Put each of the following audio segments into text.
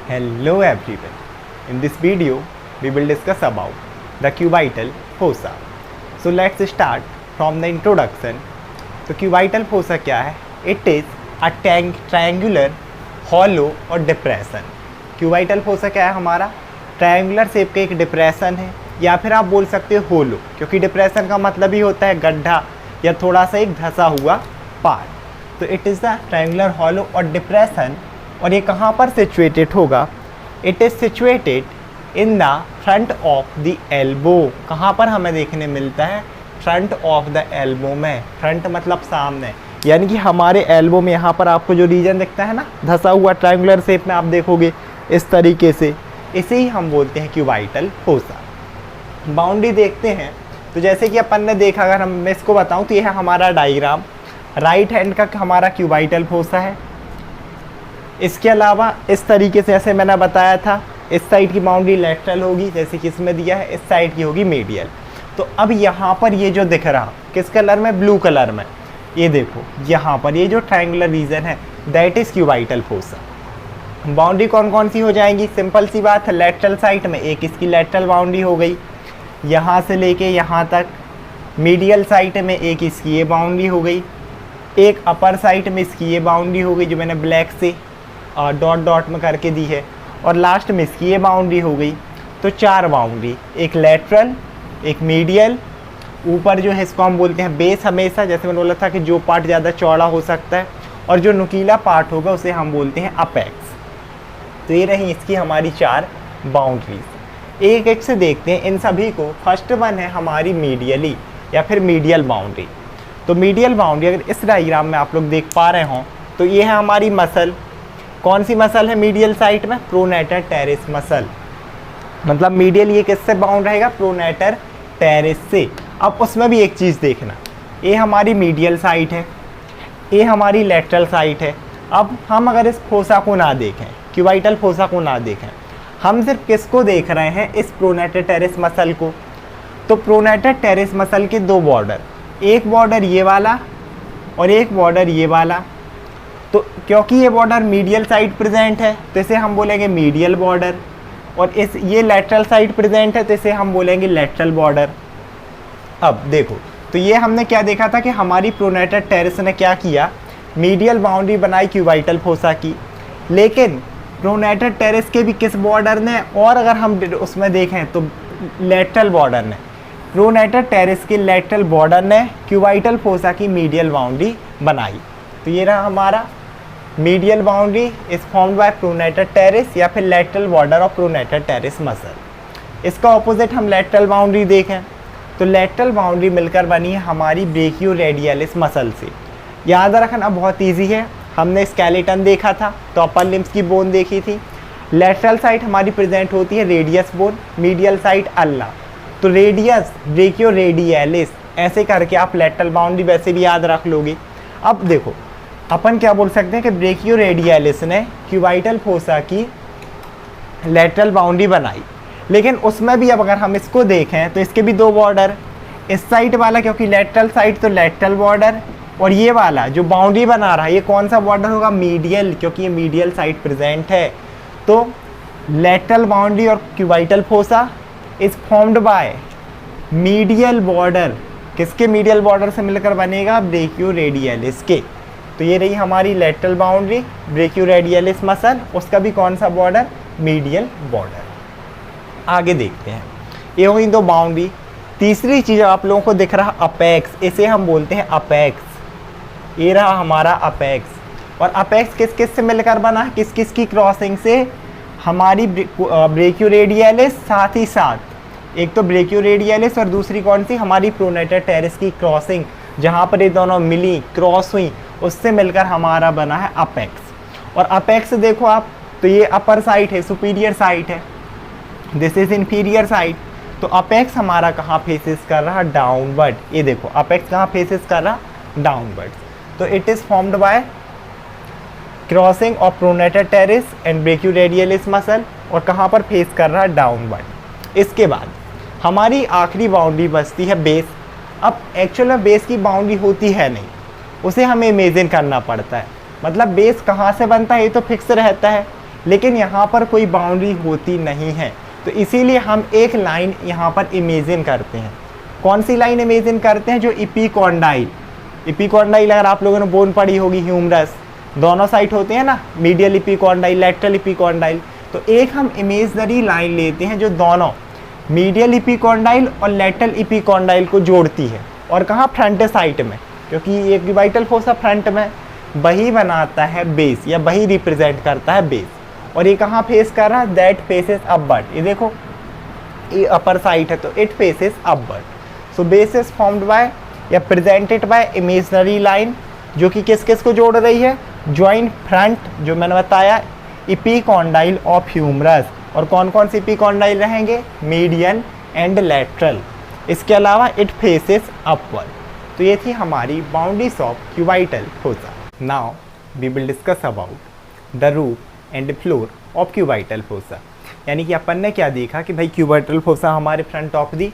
Hello everyone. In this video, we will discuss about the cubital fossa. So let's start from the introduction. तो cubital fossa क्या है? It is a triangular, hollow और depression. Cubital fossa क्या है हमारा? Triangular shape का एक depression है, या फिर आप बोल सकते हो होलो, क्योंकि डिप्रेशन का मतलब ही होता है गड्ढा या थोड़ा सा एक धंसा हुआ पार्ट. तो it is the triangular hollow और डिप्रेशन. और ये कहाँ पर सिचुएटेड होगा? It is situated in the front of the elbow. कहाँ पर हमें देखने मिलता है? फ्रंट ऑफ द एल्बो में. फ्रंट मतलब सामने, यानी कि हमारे एल्बो में यहाँ पर आपको जो रीजन दिखता है ना, धंसा हुआ ट्रायंगुलर शेप में आप देखोगे इस तरीके से, इसे ही हम बोलते हैं क्यूबाइटल फोसा. बाउंड्री देखते हैं तो जैसे कि अपन ने देखा, अगर मैं इसको बताऊं तो ये है हमारा डायग्राम. राइट हैंड का हमारा क्यूबाइटल फोसा है. इसके अलावा इस तरीके से जैसे मैंने बताया था, इस साइड की बाउंड्री लेटरल होगी जैसे कि इसमें दिया है, इस साइड की होगी मीडियल. तो अब यहाँ पर ये जो दिख रहा किस कलर में? ब्लू कलर में. ये देखो यहाँ पर ये जो ट्रायंगुलर रीजन है that is cubital fossa. Boundary कौन कौन सी हो जाएंगी? सिंपल सी बात है, लेटरल साइड में एक इसकी लेटरल बाउंड्री हो गई यहाँ से लेके यहाँ तक. मीडियल साइड में एक इसकी ये बाउंड्री हो गई. एक अपर साइड में इसकी ये बाउंड्री हो गई जो मैंने ब्लैक से डॉट डॉट में करके दी है. और लास्ट में इसकी ये बाउंड्री हो गई. तो चार बाउंड्री, एक लेटरल, एक मीडियल, ऊपर जो है इसको हम बोलते हैं बेस. हमेशा जैसे मैंने बोला था कि जो पार्ट ज़्यादा चौड़ा हो सकता है और जो नुकीला पार्ट होगा उसे हम बोलते हैं अपेक्स. तो ये रही इसकी हमारी चार बाउंड्रीज. एक एक से देखते हैं इन सभी को. फर्स्ट वन है हमारी मीडियली या फिर मीडियल बाउंड्री. तो मीडियल बाउंड्री अगर इस डायग्राम में आप लोग देख पा रहे हों तो ये है हमारी मसल. कौन सी मसल है मीडियल साइड में? Pronator teres muscle. मतलब मीडियल ये किससे बाउंड रहेगा? प्रोनेटर टेरिस से. अब उसमें भी एक चीज़ देखना, ये हमारी मीडियल साइड है, ये हमारी लेटरल साइड है. अब हम अगर इस फोसा को ना देखें, क्यूबाइटल फोसा को ना देखें, हम सिर्फ किसको देख रहे हैं? इस प्रोनेटर टेरिस मसल को. तो प्रोनेटर टेरिस मसल के दो बॉर्डर, एक बॉर्डर ये वाला और एक बॉर्डर ये वाला. तो क्योंकि ये बॉर्डर मीडियल साइड प्रेजेंट है तो इसे हम बोलेंगे मीडियल बॉर्डर, और इस ये लेटरल साइड प्रेजेंट है तो इसे हम बोलेंगे लेटरल बॉर्डर. अब देखो, तो ये हमने क्या देखा था कि हमारी प्रोनेटर टेरिस ने क्या किया? मीडियल बाउंड्री बनाई क्यूबाइटल फोसा की. लेकिन प्रोनेटर टेरिस के भी किस बॉर्डर ने? और अगर हम उसमें देखें तो लेटरल बॉर्डर ने. प्रोनेटर टेरिस के लेटरल बॉर्डर ने क्यूबाइटल फोसा की मीडियल बाउंड्री बनाई. तो ये रहा हमारा medial boundary is formed by pronator teres या फिर lateral border of pronator teres muscle. इसका ऑपोजिट हम लेटरल बाउंड्री देखें तो लेटरल बाउंड्री मिलकर बनी है हमारी ब्रेकियोरेडियलिस मसल से. याद रखना बहुत इजी है, हमने स्केलेटन देखा था तो अपर लिम्स की बोन देखी थी. लेटरल साइड हमारी प्रेजेंट होती है radius bone, medial side ulna. तो रेडियस ब्रेकियोरेडियलिस ऐसे करके आप लेटरल बाउंड्री वैसे भी याद रख लोगे. अब देखो अपन क्या बोल सकते हैं कि ब्रेकियोरेडियलिस ने क्यूबाइटल फोसा की लेटरल बाउंड्री बनाई. लेकिन उसमें भी अब अगर हम इसको देखें तो इसके भी दो बॉर्डर, इस साइड वाला क्योंकि लेटरल साइड तो लेटरल बॉर्डर, और ये वाला जो बाउंड्री बना रहा है ये कौन सा बॉर्डर होगा? मीडियल, क्योंकि ये मीडियल साइड प्रेजेंट है. तो लेटरल बाउंड्री और cubital fossa is formed by medial border. किसके मीडियल बॉर्डर से मिलकर बनेगा? ब्रेकियोरेडियलिस के. तो ये रही हमारी लेटरल बाउंड्री, ब्रेकियोरेडियलिस मसल, उसका भी कौन सा बॉर्डर? Medial border. आगे देखते हैं, ये हुई दो बाउंड्री. तीसरी चीज़ आप लोगों को दिख रहा अपेक्स, इसे हम बोलते हैं अपेक्स. ये रहा हमारा अपेक्स. और अपेक्स किस किस से मिलकर बना है? किस किस की क्रॉसिंग से? हमारी ब्रेकियोरेडियलिस, साथ ही साथ एक तो ब्रेकियोरेडियलिस और दूसरी कौन सी? हमारी प्रोनेटर टेरिस की क्रॉसिंग, जहाँ पर ये दोनों मिली, क्रॉस हुई, उससे मिलकर हमारा बना है अपेक्स. और अपेक्स देखो आप, तो ये अपर साइड है, सुपीरियर साइड है, दिस इज इंफीरियर साइड. तो अपेक्स हमारा कहाँ फेसेस कर रहा? डाउनवर्ड. ये देखो अपेक्स कहाँ फेसेस कर रहा? डाउनवर्ड. तो it is formed by crossing of pronator teres and ब्रेकियोरेडियलिस muscle, और कहाँ पर फेस कर रहा? डाउनवर्ड. इसके बाद हमारी आखिरी बाउंड्री बचती है बेस. अब एक्चुअल में बेस की बाउंड्री होती है नहीं, उसे हमें इमेजिन करना पड़ता है. मतलब बेस कहाँ से बनता है ये तो फिक्स रहता है, लेकिन यहाँ पर कोई बाउंड्री होती नहीं है। तो इसीलिए हम एक लाइन यहाँ पर इमेजिन करते हैं। कौन सी लाइन इमेजिन करते हैं? जो इपिकॉन्डाइल, इपिकॉन्डाइल अगर आप लोगों ने बोन पढ़ी होगी, ह्यूमरस दोनों साइड होते हैं ना, मीडियल इपिकॉन्डाइल, लेटरल इपिकॉन्डाइल। तो एक हम इमेजनरी लाइन लेते हैं जो दोनों मीडियल इपिकॉन्डाइल और लेटरल इपिकॉन्डाइल को जोड़ती है। और कहाँ? फ्रंट साइड में, क्योंकि ये क्यूबाइटल फोसा फ्रंट में, वही बनाता है बेस या वही रिप्रेजेंट करता है बेस। और ये कहाँ फेस कर रहा है? That faces upward. ये देखो ये अपर साइड है तो it faces upward. So base is formed by या प्रेजेंटेड बाय इमेजनरी लाइन जो कि किस किस को जोड़ रही है? जॉइंट फ्रंट, जो मैंने बताया, इपिकॉन्डाइल ऑफ ह्यूमरस। और कौन कौन से इपिकॉन्डाइल रहेंगे? Median and lateral. इसके अलावा इट फेसेस अपवर्ड। तो ये थी हमारी boundaries of cubital fossa. Now we will discuss about the roof and floor of cubital fossa. यानी कि अपन ने क्या देखा कि भाई क्यूबाइटल फोसा हमारे फ्रंट ऑफ दी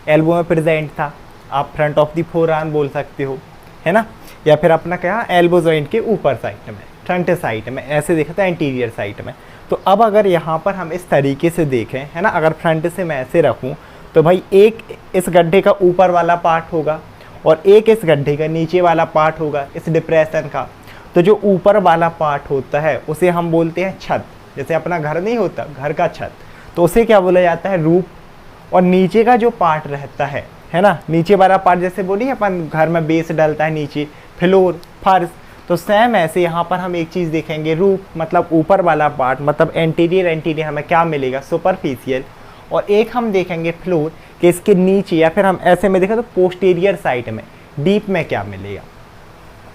एल्बो में प्रेजेंट था। आप front of the forearm बोल सकते हो, है ना, या फिर अपना क्या एल्बो जॉइंट के ऊपर साइड में, फ्रंट साइड में, ऐसे देखा था एंटीरियर साइड में। तो अब अगर यहाँ पर हम इस तरीके से देखें, है ना, अगर फ्रंट से मैं ऐसे रखूँ तो भाई एक इस गड्ढे का ऊपर वाला पार्ट होगा और एक इस गड्ढे का नीचे वाला पार्ट होगा, इस डिप्रेशन का। तो जो ऊपर वाला पार्ट होता है उसे हम बोलते हैं छत। जैसे अपना घर नहीं होता, घर का छत, तो उसे क्या बोला जाता है? रूफ। और नीचे का जो पार्ट रहता है ना, नीचे वाला पार्ट, जैसे बोलिए अपन घर में बेस डलता है नीचे, फ्लोर, फर्श, तो सेम ऐसे यहाँ पर हम एक चीज़ देखेंगे, रूफ मतलब ऊपर वाला पार्ट, मतलब एंटीरियर हमें क्या मिलेगा? सुपरफिशियल। और एक हम देखेंगे फ्लोर कि इसके नीचे, या फिर हम ऐसे में देखें तो पोस्टीरियर साइड में, डीप में क्या मिलेगा।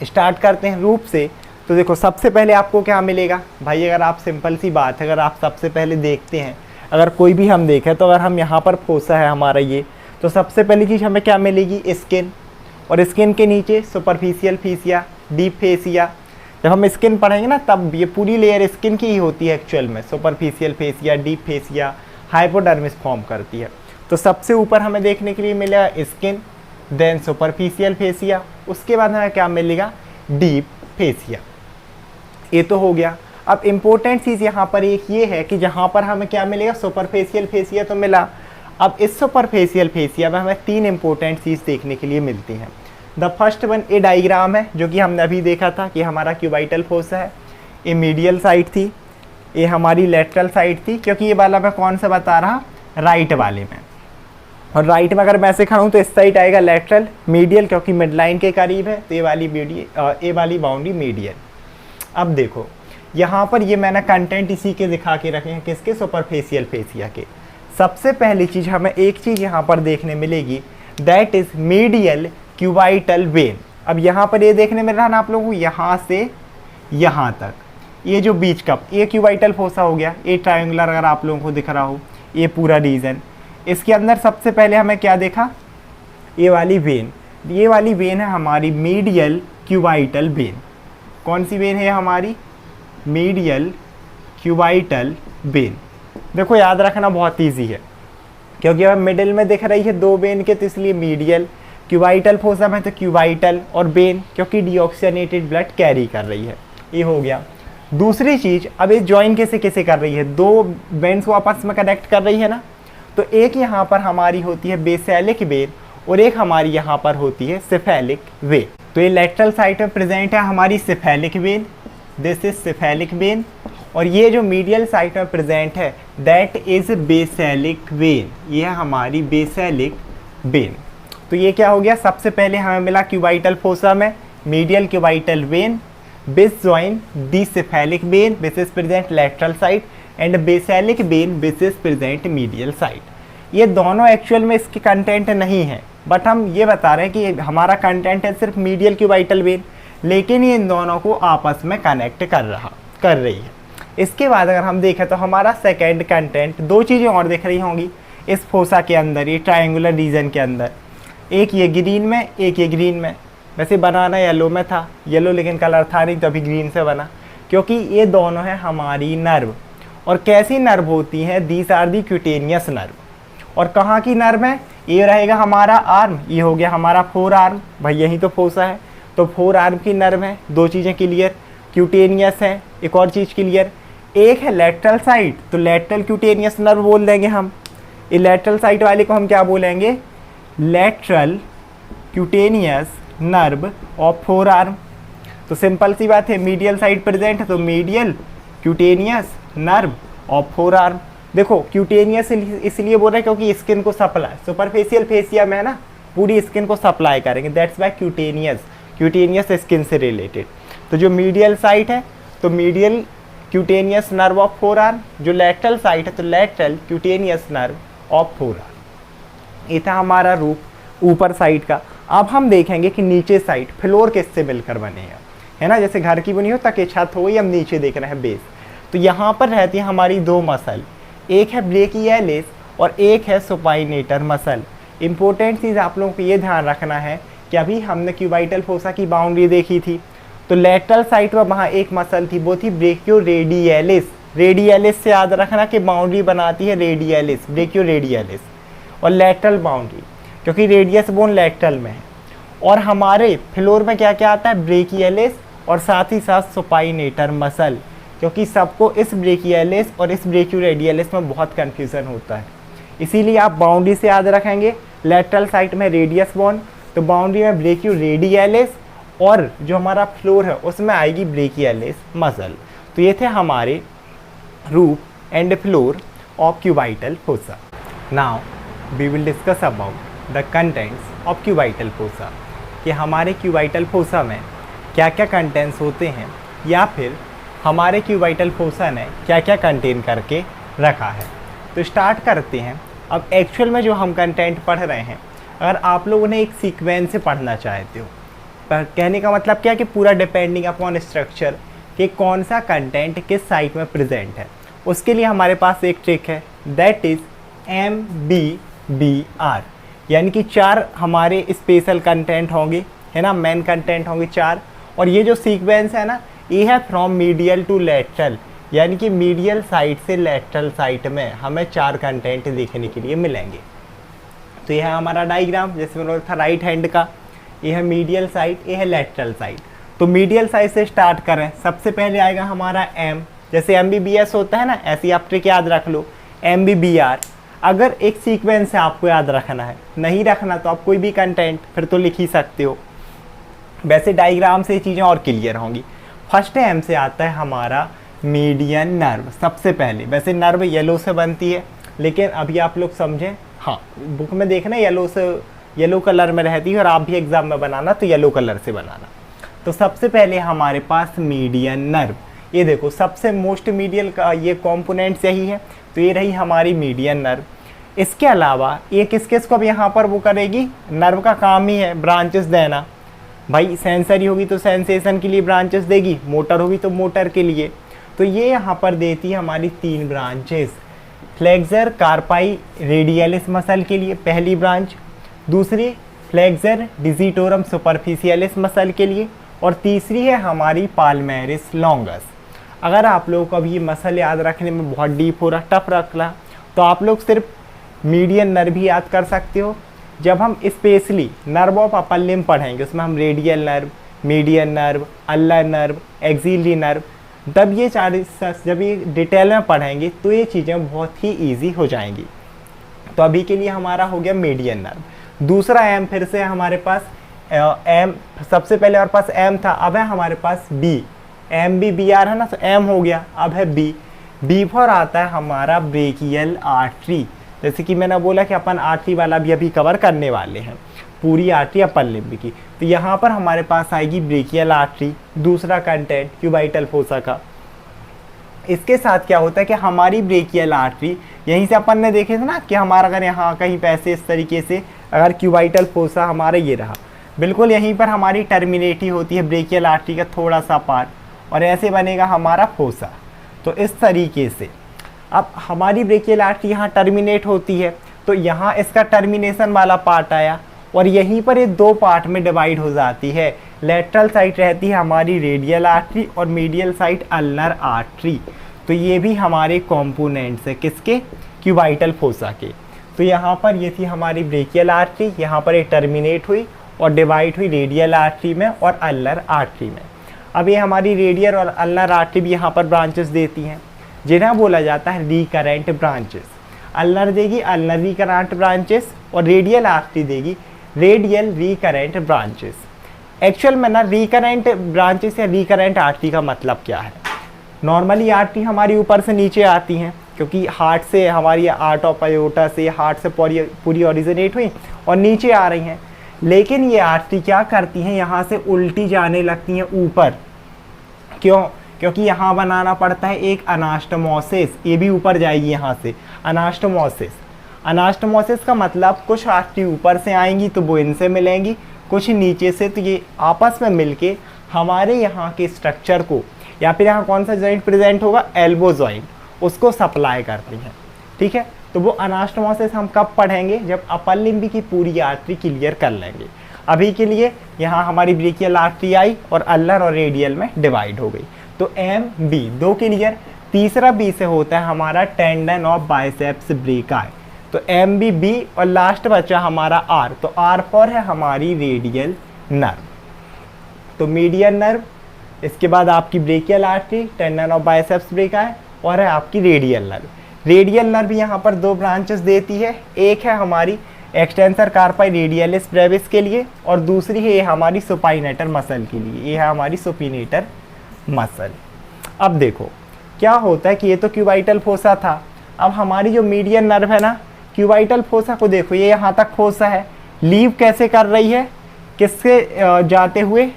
स्टार्ट करते हैं रूफ से। तो देखो सबसे पहले आपको क्या मिलेगा भाई? अगर आप सिंपल सी बात है, अगर आप सबसे पहले देखते हैं, अगर कोई भी हम देखें तो अगर हम यहाँ पर फोसा है हमारा ये, तो सबसे पहली चीज़ हमें क्या मिलेगी? स्किन। और स्किन के नीचे सुपरफिशियल फेसिया, डीप फेसिया। जब हम स्किन पढ़ेंगे ना तब ये पूरी लेयर स्किन की ही होती है एक्चुअल में। Superficial fascia, deep fascia, hypodermis form करती है। तो सबसे ऊपर हमें देखने के लिए मिलेगा स्किन, देन सुपरफिशियल फेसिया, उसके बाद हमें क्या मिलेगा? Deep fascia. ये तो हो गया। अब इम्पोर्टेंट चीज़ यहाँ पर एक ये है कि जहाँ पर हमें क्या मिलेगा? सुपरफिशियल फेसिया तो मिला। अब इस सुपरफिशियल फेसिया में हमें तीन इंपॉर्टेंट चीज़ देखने के लिए मिलती हैं। द फर्स्ट वन ये डायग्राम है जो कि हमने अभी देखा था कि हमारा क्यूबाइटल फोसा है। ये मीडियल साइड थी, ये हमारी लेटरल साइड थी, क्योंकि ये वाला मैं कौन सा बता रहा? राइट वाले में। और राइट में अगर मैं ऐसे खड़ा हूँ तो इस साइड आएगा लेटरल, मीडियल क्योंकि मिड लाइन के करीब है, तो ये वाली बाउंड्री मीडियल। अब देखो यहाँ पर ये मैंने कंटेंट इसी के दिखा के रखे हैं, किसके? सुपरफिशियल फेसिया के। सबसे पहली चीज़ हमें एक चीज़ यहाँ पर देखने मिलेगी, that is medial cubital when. अब यहाँ पर ये देखने मिल रहा है ना आप लोगों को, यहाँ से यहाँ तक ये जो बीच का, ये क्यूबाइटल फोसा हो गया। ये ट्रायंगुलर अगर आप लोगों को दिख रहा हो, ये पूरा रीजन, इसके अंदर सबसे पहले हमें क्या देखा? ये वाली वेन। ये वाली वेन है हमारी मीडियल क्यूबाइटल वेन। कौन सी वेन है हमारी? Medial cubital when. देखो याद रखना बहुत ईजी है, क्योंकि अब मिडिल में दिख रही है दो वेन के, तो इसलिए मीडियल। क्यूबाइटल फोसा में तो क्यूबाइटल और वेन, क्योंकि डीऑक्सीजनेटेड ब्लड कैरी कर रही है। ये हो गया। दूसरी चीज़, अब ये ज्वाइन कैसे कैसे कर रही है? दो वेन्स को आपस में कनेक्ट कर रही है ना, तो एक यहाँ पर हमारी होती है बेसैलिक वेन और एक हमारी यहाँ पर होती है सिफेलिक वेन। तो ये लेटरल साइड में प्रेजेंट है हमारी cephalic vein, this is cephalic vein. और ये जो मीडियल साइड में प्रेजेंट है दैट इज बेसैलिक वेन, ये है हमारी बेसैलिक वेन। तो ये क्या हो गया? सबसे पहले हमें मिला क्यूबाइटल फोसा में medial cubital vein, which join the cephalic vein which is present lateral side and basilic vein which is present medial side. ये दोनों एक्चुअल में इसके कंटेंट नहीं है, बट हम ये बता रहे हैं कि हमारा कंटेंट है सिर्फ मीडियल क्यूबाइटल वेन, लेकिन ये इन दोनों को आपस में कनेक्ट कर रही है। इसके बाद अगर हम देखें तो हमारा सेकेंड कंटेंट, दो चीज़ें और दिख रही होंगी इस फोसा के अंदर, ये ट्रायंगुलर रीजन के अंदर। एक ये ग्रीन में, एक ये ग्रीन में। वैसे बनाना येलो में था, येलो लेकिन कलर था नहीं तो अभी ग्रीन से बना, क्योंकि ये दोनों है हमारी नर्व। और कैसी नर्व होती हैं? These are the cutaneous nerve. और कहाँ की नर्व है? ये रहेगा हमारा आर्म, ये हो गया हमारा फोर आर्म, भाई यही तो फोसा है, तो फोर आर्म की नर्व है। दो चीज़ें क्लियर, क्यूटेनियस है। एक और चीज़ क्लियर, एक है लेटरल साइड, तो लेटरल क्यूटेनियस नर्व बोल देंगे हम। ये लेटरल साइड वाले को हम क्या बोलेंगे, lateral cutaneous nerve of four arm. तो सिंपल सी बात है, मीडियल साइड प्रेजेंट है तो medial cutaneous nerve of four arm. देखो क्यूटेनियस इसलिए बोल रहे हैं क्योंकि स्किन को सप्लाई, सुपरफेशियल फेसिया में है ना, पूरी स्किन को सप्लाई करेंगे, that's why cutaneous, cutaneous skin से रिलेटेड। तो जो मीडियल साइट है तो medial cutaneous nerve of four arm, जो लेटरल साइट है तो lateral cutaneous nerve of four arm. ये था हमारा रूप ऊपर साइड का। अब हम देखेंगे कि नीचे साइड फ्लोर किससे मिलकर बने हैं, है ना, जैसे घर की बनी हो ताकि छत हो, हम नीचे देख रहे हैं बेस। तो यहाँ पर रहती है हमारी दो मसल, एक है ब्रेकियलिस और एक है सुपाइनेटर मसल। इंपॉर्टेंट चीज़ आप लोगों को ये ध्यान रखना है कि अभी हमने क्यूबाइटल फोसा की बाउंड्री देखी थी, तो लेटरल साइड पर वहाँ एक मसल थी, वो थी ब्रेकियोरेडियलिस। रेडियलिस से याद रखना कि बाउंड्री बनाती है रेडियलिस, ब्रेकियोरेडियलिस और लेटरल बाउंड्री, क्योंकि रेडियस बोन लेटरल में है। और हमारे फ्लोर में क्या क्या आता है, ब्रेकियलिस और साथ ही साथ सुपाइनेटर मसल, क्योंकि सबको इस ब्रेकियलिस और इस ब्रेकियोरेडियलिस में बहुत कन्फ्यूज़न होता है। इसीलिए आप बाउंड्री से याद रखेंगे, लेटरल साइड में रेडियस बोन, तो बाउंड्री में ब्रेकियोरेडियलिस और जो हमारा फ्लोर है उसमें आएगी ब्रेकियलिस मसल। तो ये थे हमारे roof and floor of cubital fossa. Now we will discuss about the contents of cubital fossa, कि हमारे क्यूबाइटल फोसा में क्या क्या कंटेंट्स होते हैं, या फिर हमारे क्यूबाइटल फोसा ने क्या क्या कंटेन करके रखा है। तो स्टार्ट करते हैं। अब एक्चुअल में जो हम कंटेंट पढ़ रहे हैं, अगर आप लोग उन्हें एक सीक्वेंस से पढ़ना चाहते हो, पर कहने का मतलब क्या है कि पूरा डिपेंडिंग अपॉन स्ट्रक्चर कि कौन सा कंटेंट किस साइट में प्रेजेंट है, उसके लिए हमारे पास एक ट्रिक है, दैट इज़ MBBR, यानी कि 4 हमारे स्पेशल कंटेंट होंगे, है ना, मेन कंटेंट होंगे 4। और ये जो सीक्वेंस है ना, ये है फ्रॉम मीडियल टू लेटरल, यानी कि मीडियल साइड से लेटरल साइड में हमें 4 कंटेंट देखने के लिए मिलेंगे। तो यह है हमारा डायग्राम, जैसे मैंने बोला था राइट हैंड का, ये है मीडियल साइड, ये है लेटरल साइड। तो मीडियल साइड से स्टार्ट करें, सबसे पहले आएगा हमारा M, जैसे MBBS होता है ना, ऐसी आप ट्रिक याद रख लो, MBBR। अगर एक सीक्वेंस है आपको याद रखना है, नहीं रखना तो आप कोई भी कंटेंट फिर तो लिख ही सकते हो, वैसे डायग्राम से चीज़ें और क्लियर होंगी। फर्स्ट M से आता है हमारा मीडियन नर्व, सबसे पहले। वैसे नर्व येलो से बनती है, लेकिन अभी आप लोग समझें, हाँ बुक में देखना येलो कलर में रहती है, और आप भी एग्जाम में बनाना तो येलो कलर से बनाना। तो सबसे पहले हमारे पास मीडियन नर्व, ये देखो सबसे मोस्ट मीडियल का ये कॉम्पोनेंट्स यही है, तो ये रही हमारी मीडियन नर्व। इसके अलावा ये किस को अब यहाँ पर वो करेगी, नर्व का काम ही है ब्रांचेस देना, भाई सेंसरी होगी तो सेंसेशन के लिए ब्रांचेस देगी, मोटर होगी तो मोटर के लिए। तो ये यहाँ पर देती है हमारी 3 ब्रांचेस, फ्लेक्सर कार्पाई रेडियलिस मसल के लिए पहली ब्रांच, दूसरी फ्लेक्सर डिजिटोरम सुपरफिशियलिस मसल के लिए, और तीसरी है हमारी पाल्मेरिस लॉन्गस। अगर आप लोगों को अब ये मसल याद रखने में बहुत डीप हो रहा, टफ रख रहा, तो आप लोग सिर्फ मीडियन नर्व भी याद कर सकते हो। जब हम specially nerve of upper limb पढ़ेंगे, उसमें हम रेडियल नर्व, मीडियन नर्व, अल्लर नर्व, एक्सिलरी नर्व, तब ये जब ये डिटेल में पढ़ेंगे तो ये चीज़ें बहुत ही ईजी हो जाएंगी। तो अभी के लिए हमारा हो गया मीडियन नर्व। दूसरा M फिर से हमारे पास M, सबसे पहले हमारे पास M था, अब है हमारे पास B, MBBR है ना, तो M हो गया, अब है B फॉर आता है हमारा ब्रेकियल आर्टरी। जैसे कि मैंने बोला कि अपन आर्टरी वाला भी अभी कवर करने वाले हैं, पूरी आर्टरी अपर लिम्ब की। तो यहाँ पर हमारे पास आएगी ब्रेकियल आर्टरी, दूसरा कंटेंट क्यूबाइटल फोसा का। इसके साथ क्या होता है कि हमारी ब्रेकियल आर्टरी, यहीं से अपन ने देखे थे ना कि हमारा अगर यहाँ कहीं पैसे इस तरीके से, अगर क्यूबाइटल फोसा हमारा ये रहा, बिल्कुल यहीं पर हमारी टर्मिनेट ही होती है ब्रेकियल आर्टरी का थोड़ा सा पार्ट, और ऐसे बनेगा हमारा फोसा। तो इस तरीके से अब हमारी ब्रेकियल आर्टरी यहाँ टर्मिनेट होती है, तो यहाँ इसका टर्मिनेशन वाला पार्ट आया, और यहीं पर ये 2 पार्ट में डिवाइड हो जाती है। लेटरल साइड रहती है हमारी रेडियल आर्टरी और मीडियल साइड अल्नर आर्टरी। तो ये भी हमारे कॉम्पोनेंट्स है किसके, क्यूबाइटल फोसा के। तो यहाँ पर ये थी हमारी ब्रेकियल आर्टरी, यहाँ पर ये टर्मिनेट हुई और डिवाइड हुई रेडियल आर्टरी में और अल्नर आर्टरी में। अब ये हमारी रेडियल और अल्नर आर्टरी भी यहाँ पर ब्रांचेस देती हैं। जिन्हें बोला जाता है रिकरेंट ब्रांचेस। अल्नर देगी अल्नर रिकरेंट ब्रांचेस और रेडियल आर्टरी देगी रेडियल रिकरेंट ब्रांचेस। एक्चुअल में ना रिकरेंट ब्रांचेस या रिकरेंट आर्टरी का मतलब क्या है? नॉर्मली आर्टरी हमारी ऊपर से नीचे आती हैं क्योंकि हार्ट से हमारी आर्ट ऑफ अयोर्टा से हार्ट से पूरी ओरिजिनेट हुई और नीचे आ रही हैं, लेकिन ये आर्टरी क्या करती हैं, यहाँ से उल्टी जाने लगती हैं ऊपर। क्यों? क्योंकि यहाँ बनाना पड़ता है एक अनास्टोमोसिस, ये भी ऊपर जाएगी यहाँ से अनास्टोमोसिस। अनास्टोमोसिस का मतलब कुछ आर्टरी ऊपर से आएंगी तो वो इनसे मिलेंगी, कुछ नीचे से, तो ये आपस में मिलके हमारे यहाँ के स्ट्रक्चर को, या फिर यहाँ कौन सा जॉइंट प्रेजेंट होगा, एल्बो जॉइंट, उसको सप्लाई करती हैं। ठीक है, तो वो अनास्टोमोसिस हम कब पढ़ेंगे? जब अपर लिम्ब की पूरी आर्टरी क्लियर कर लेंगे। अभी के लिए यहाँ हमारी ब्रेकियल आर्टरी आई और अल्नर और रेडियल में डिवाइड हो गई। तो एम बी दो क्लियर। तीसरा बी से होता है हमारा टेंडन ऑफ बाइसेप्स ब्रेकाई। तो एम बी बी और लास्ट बचा हमारा आर। तो आर पर है हमारी रेडियल नर्व। तो मीडियल नर्व, इसके बाद आपकी brachial artery, tendon of biceps brachii और है आपकी रेडियल नर्व। रेडियल नर्व यहाँ पर दो ब्रांचेस देती है, एक है हमारी एक्सटेंसर कार्पाई रेडियलिस ब्रेविस के लिए और दूसरी है हमारी सुपाइनेटर मसल के लिए। ये है हमारी सुपिनेटर मसल। अब देखो क्या होता है कि ये तो क्यूबाइटल फोसा था। अब हमारी जो मीडियल नर्व है ना, क्यूबाइटल फोसा को देखो, ये यहाँ तक फोसा है, लीव कैसे कर रही है, किससे जाते हुए,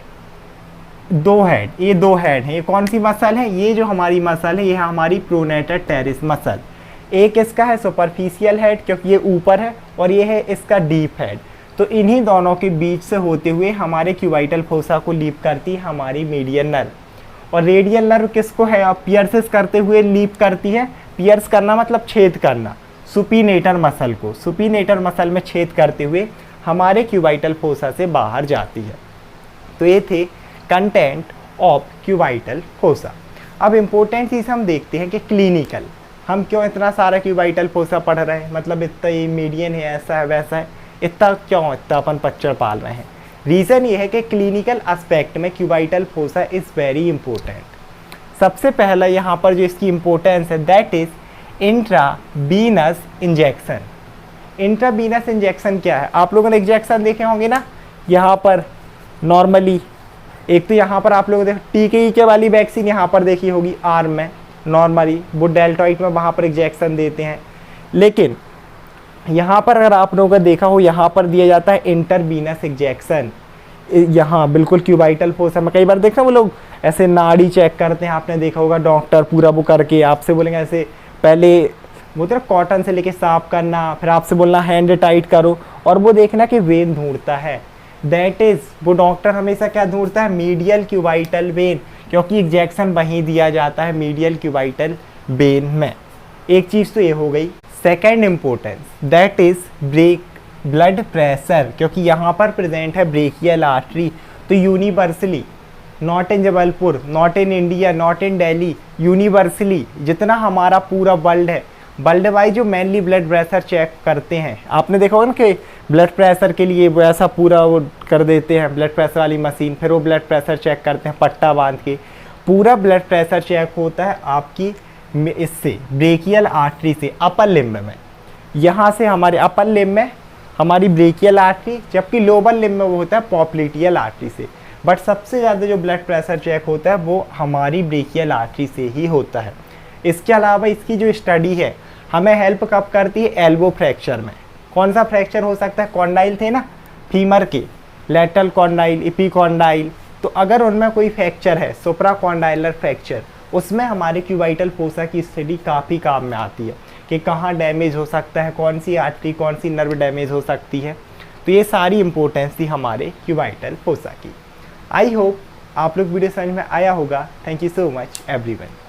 दो हेड, ये दो हेड है। ये कौन सी मसल है? ये जो हमारी मसल है ये है हमारी प्रोनेटर टेरिस मसल। एक इसका है सुपरफिशियल हेड क्योंकि ये ऊपर है और ये है इसका डीप हेड। तो इन्हीं दोनों के बीच से होते हुए हमारे क्यूबाइटल फोसा को लीप करती है हमारी मीडियल नर्व। और रेडियल नर्व किसको है? पियर्सेस करते हुए लीप करती है। पियर्स करना मतलब छेद करना, सुपिनेटर मसल को, सुपिनेटर मसल में छेद करते हुए हमारे क्यूबाइटल फोसा से बाहर जाती है। तो ये थे कंटेंट ऑफ क्यूबाइटल फोसा। अब इम्पोर्टेंट चीज़ हम देखते हैं कि क्लिनिकल, हम क्यों इतना सारा क्यूबाइटल फोसा पढ़ रहे हैं, मतलब इतना ये मीडियन है, ऐसा है वैसा है, इतना क्यों, इतना अपन पच्चर पाल रहे हैं। रीज़न ये है कि क्लिनिकल एस्पेक्ट में cubital fossa is very important. सबसे पहला यहाँ पर जो इसकी इम्पोर्टेंस है that is intravenous injection. Intravenous injection क्या है? आप लोगों ने इंजेक्शन देखे होंगे ना, यहाँ पर नॉर्मली एक तो यहाँ पर आप लोग देखो टीके वाली वैक्सीन यहाँ पर देखी होगी आर्म में, नॉर्मली वो डेल्टॉइड में वहाँ पर इंजेक्शन देते हैं। लेकिन यहाँ पर अगर आप लोगों का देखा हो, यहाँ पर दिया जाता है इंटरवीनस इंजेक्शन। यहाँ बिल्कुल क्यूबाइटल फोसा में कई बार देखना वो लोग ऐसे नाड़ी चेक करते हैं, आपने देखा होगा डॉक्टर पूरा वो करके आपसे बोलेंगे ऐसे पहले वो तो कॉटन से लेके साफ करना, फिर आपसे बोलना हैंड टाइट करो और वो देखना कि वेन ढूंढता है। दैट इज़ वो डॉक्टर हमेशा क्या ढूंढता है? मीडियल क्यूबाइटल वेन, क्योंकि इंजेक्शन वहीं दिया जाता है मीडियल क्यूबाइटल वेन में। एक चीज़ तो ये हो गई। Second importance that is blood pressure, क्योंकि यहाँ पर प्रेजेंट है ब्रेकियल आर्टरी। तो universally, not in Jabalpur, not in India, not in Delhi, universally जितना हमारा पूरा वर्ल्ड है, वर्ल्ड वाइज जो मेनली ब्लड प्रेशर चेक करते हैं, आपने देखा होगा ना कि ब्लड प्रेशर के लिए वो ऐसा पूरा वो कर देते हैं ब्लड प्रेशर वाली मशीन, फिर वो ब्लड प्रेशर चेक करते हैं पट्टा बांध के। पूरा ब्लड प्रेशर चेक होता है आपकी इससे ब्रेकियल आर्टरी से अपर लिम्ब में। यहाँ से हमारे अपर लिम्ब में हमारी ब्रेकियल आर्टरी, जबकि लोअर लिम्ब में वो होता है पॉप्लिटियल आर्टरी से। बट सबसे ज़्यादा जो ब्लड प्रेशर चेक होता है वो हमारी ब्रेकियल आर्टरी से ही होता है। इसके अलावा इसकी जो स्टडी है हमें हेल्प कब करती है? एल्बो फ्रैक्चर में। कौन सा फ्रैक्चर हो सकता है? कॉन्डाइल थे ना फीमर के, लेटरल कॉन्डाइल, इपीकॉन्डाइल। तो अगर उनमें कोई फ्रैक्चर है, सुप्राकॉन्डाइलर फ्रैक्चर, उसमें हमारे क्यूबाइटल फोसा की स्टडी काफ़ी काम में आती है कि कहाँ डैमेज हो सकता है, कौन सी आर्टरी, कौन सी नर्व डैमेज हो सकती है। तो ये सारी इंपॉर्टेंस थी हमारे क्यूबाइटल फोसा की। आई होप आप लोग वीडियो समझ में आया होगा। Thank you so much everyone.